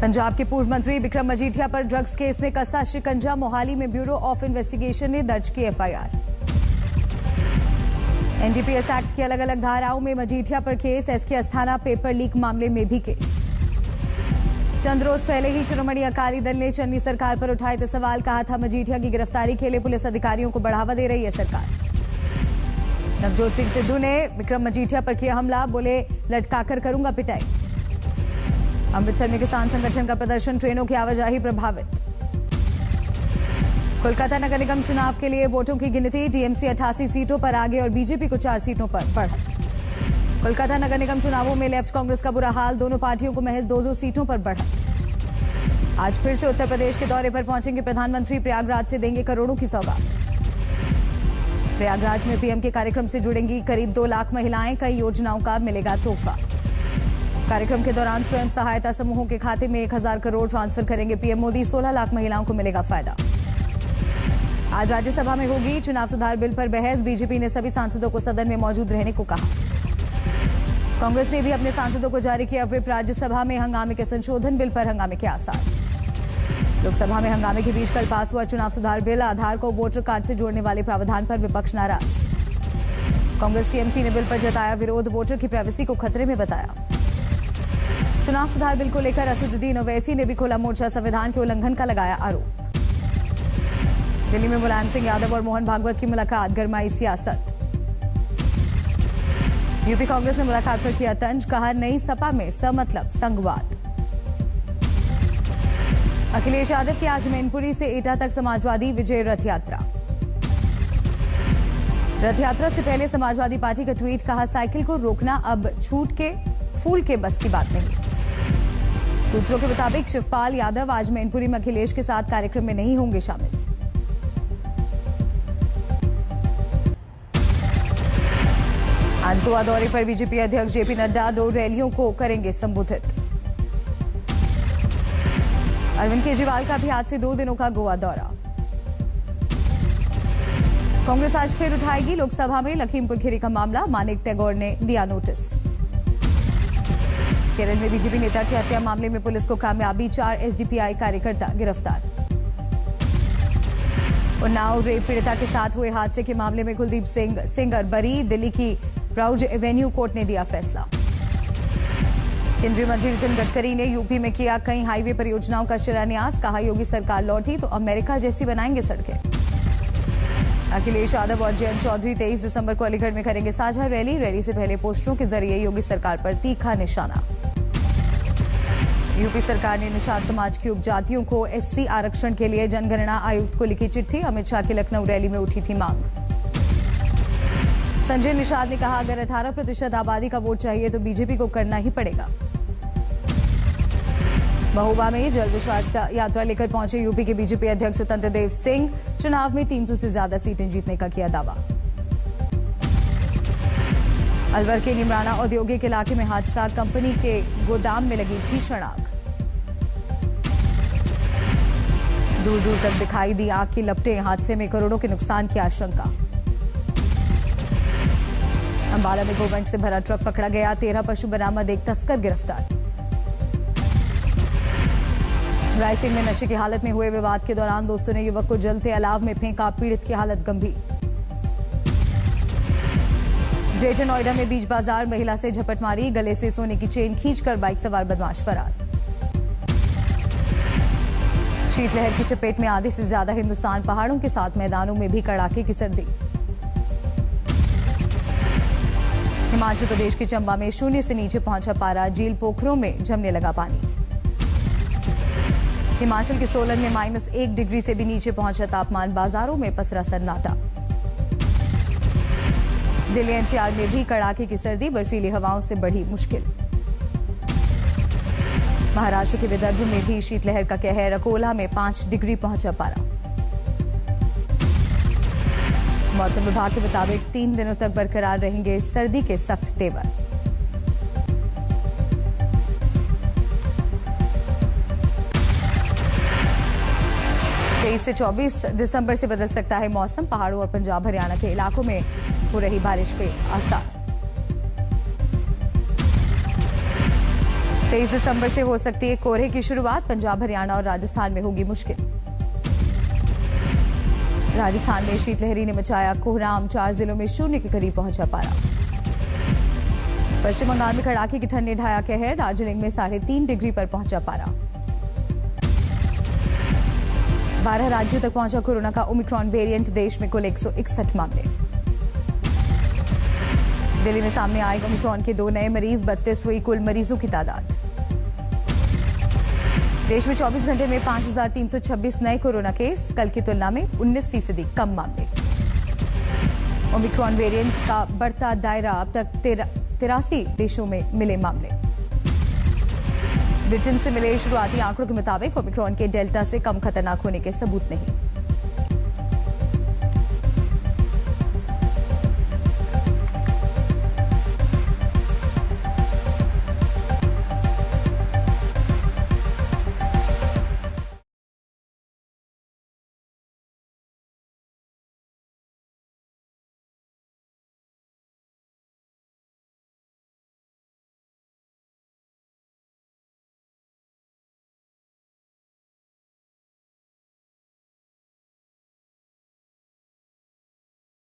पंजाब के पूर्व मंत्री बिक्रम मजीठिया पर ड्रग्स केस में कसा शिकंजा। मोहाली में ब्यूरो ऑफ इन्वेस्टिगेशन ने दर्ज की एफआईआर। एनडीपीएस एक्ट की अलग अलग धाराओं में मजीठिया पर case. S K Asthana paper leak मामले में भी केस। चंद रोज पहले ही शिरोमणि अकाली दल ने चन्नी सरकार पर उठाए थे सवाल। कहा था मजीठिया की गिरफ्तारी के लिए पुलिस अधिकारियों को बढ़ावा दे रही है सरकार। नवजोत सिंह सिद्धू ने बिक्रम मजीठिया पर किया हमला। बोले लटकाकर करूंगा पिटाई। अमृतसर में किसान संगठन का प्रदर्शन। ट्रेनों की आवाजाही प्रभावित। कोलकाता नगर निगम चुनाव के लिए वोटों की गिनती। टीएमसी 88 सीटों पर आगे और बीजेपी को 4 सीटों पर बढ़त। कोलकाता नगर निगम चुनावों में लेफ्ट कांग्रेस का बुरा हाल। दोनों पार्टियों को महज 2-2 सीटों पर बढ़त। आज फिर से उत्तर प्रदेश के दौरे पर पहुंचेंगे प्रधानमंत्री। प्रयागराज से देंगे करोड़ों की सौगात। प्रयागराज में पीएम के कार्यक्रम से जुड़ेंगी करीब 2 लाख महिलाएं। कई योजनाओं का मिलेगा तोहफा। कार्यक्रम के दौरान स्वयं सहायता समूहों के खाते में 1000 करोड़ ट्रांसफर करेंगे पीएम मोदी। 16 लाख महिलाओं को मिलेगा फायदा। आज राज्यसभा में होगी चुनाव सुधार बिल पर बहस। बीजेपी ने सभी सांसदों को सदन में मौजूद रहने को कहा। कांग्रेस ने भी अपने सांसदों को जारी किया व्हिप। राज्यसभा में हंगामे के संशोधन बिल पर हंगामे के आसार। लोकसभा में हंगामे के बीच कल पास हुआ चुनाव सुधार बिल। आधार को वोटर कार्ड से जोड़ने वाले प्रावधान पर विपक्ष नाराज। कांग्रेस टीएमसी ने बिल पर जताया विरोध। वोटर की प्राइवेसी को खतरे में बताया। चुनाव सुधार बिल को लेकर असदुद्दीन ओवैसी ने भी खोला मोर्चा। संविधान के उल्लंघन का लगाया आरोप। दिल्ली में मुलायम सिंह यादव और मोहन भागवत की मुलाकात। गरमाई सियासत। यूपी कांग्रेस ने मुलाकात पर किया तंज। कहा नई सपा में समतलब संघवाद। अखिलेश यादव की आज मैनपुरी से एटा तक समाजवादी विजय रथ यात्रा। रथ यात्रा से पहले समाजवादी पार्टी का ट्वीट। कहा साइकिल को रोकना अब छूट के फूल के बस की बात नहीं। सूत्रों के मुताबिक शिवपाल यादव आज मैनपुरी में अखिलेश के साथ कार्यक्रम में नहीं होंगे शामिल। आज गोवा दौरे पर बीजेपी अध्यक्ष जेपी नड्डा 2 रैलियों को करेंगे संबोधित। अरविंद केजरीवाल का भी आज से 2 दिनों का गोवा दौरा। कांग्रेस आज फिर उठाएगी लोकसभा में लखीमपुर खीरी का मामला। मानिक टैगोर ने दिया नोटिस। केरल में बीजेपी नेता की हत्या मामले में पुलिस को कामयाबी। 4 एसडीपीआई कार्यकर्ता गिरफ्तार। उन्नाव रेप पीड़िता के साथ हुए हादसे के मामले में कुलदीप सिंह सेंगर बरी। दिल्ली की ब्राउज एवेन्यू कोर्ट ने दिया फैसला। केंद्रीय मंत्री नितिन गडकरी ने यूपी में किया कई हाईवे परियोजनाओं का शिलान्यास। कहा योगी सरकार लौटी तो अमेरिका जैसी बनाएंगे सड़कें। अखिलेश यादव और जयंत चौधरी 23 दिसंबर को अलीगढ़ में करेंगे साझा रैली। रैली से पहले पोस्टरों के जरिए योगी सरकार पर तीखा निशाना। यूपी सरकार ने निषाद समाज की उपजातियों को एससी आरक्षण के लिए जनगणना आयुक्त को लिखी चिट्ठी। अमित शाह की लखनऊ रैली में उठी थी मांग। संजय निषाद ने कहा अगर 18% आबादी का वोट चाहिए तो बीजेपी को करना ही पड़ेगा। महोबा में जल विश्वास यात्रा लेकर पहुंचे यूपी के बीजेपी अध्यक्ष स्वतंत्र देव सिंह। चुनाव में 300 से ज्यादा सीटें जीतने का किया दावा। अलवर के निमराना औद्योगिक इलाके में हादसा। कंपनी के गोदाम में लगी भीषण आग। दूर दूर तक दिखाई दी आग की लपटें। हादसे में करोड़ों के नुकसान की आशंका। अंबाला में गोवंश से भरा ट्रक पकड़ा गया। 13 पशु बरामद। एक तस्कर गिरफ्तार। रायसेन में नशे की हालत में हुए विवाद के दौरान दोस्तों ने युवक को जलते अलाव में फेंका। पीड़ित की हालत गंभीर। ग्रेटर नोएडा में बीच बाजार महिला से झपट मारी। गले से सोने की चेन खींचकर बाइक सवार बदमाश फरार। शीतलहर की चपेट में आधे से ज्यादा हिंदुस्तान। पहाड़ों के साथ मैदानों में भी कड़ाके की सर्दी। हिमाचल प्रदेश के चंबा में 0 से नीचे पहुंचा पारा। झील पोखरों में जमने लगा पानी। हिमाचल के सोलन में -1 डिग्री से भी नीचे पहुंचा तापमान। बाजारों में पसरा सन्नाटा। दिल्ली एनसीआर में भी कड़ाके की सर्दी। बर्फीली हवाओं से बढ़ी मुश्किल। महाराष्ट्र के विदर्भ में भी शीतलहर का कहर। अकोला में 5 डिग्री पहुंचा पारा। मौसम विभाग के मुताबिक 3 दिनों तक बरकरार रहेंगे सर्दी के सख्त तेवर। से 24 दिसंबर से बदल सकता है मौसम। पहाड़ों और पंजाब हरियाणा के इलाकों में हो रही बारिश के आसार। 23 दिसंबर से हो सकती है कोहरे की शुरुआत। पंजाब, हरियाणा और राजस्थान में होगी मुश्किल। राजस्थान में शीतलहरी ने मचाया कोहराम। 4 जिलों में 0 के करीब पहुंचा पारा। पश्चिम बंगाल में कड़ाके की ठंड ने ढाया कहर। दार्जिलिंग में 3.5 डिग्री पर पहुंचा पारा। 12 राज्यों तक पहुंचा कोरोना का ओमिक्रॉन वेरिएंट। देश में कुल 161 मामले। दिल्ली में सामने आए ओमिक्रॉन के 2 नए मरीज। 32 हुई कुल मरीजों की तादाद। देश में 24 घंटे में 5,326 नए कोरोना केस। कल की तुलना में 19% कम मामले। ओमिक्रॉन वेरिएंट का बढ़ता दायरा। अब तक 83 देशों में मिले मामले। ब्रिटेन से मिले शुरुआती आंकड़ों के मुताबिक ओमिक्रॉन के डेल्टा से कम खतरनाक होने के सबूत नहीं।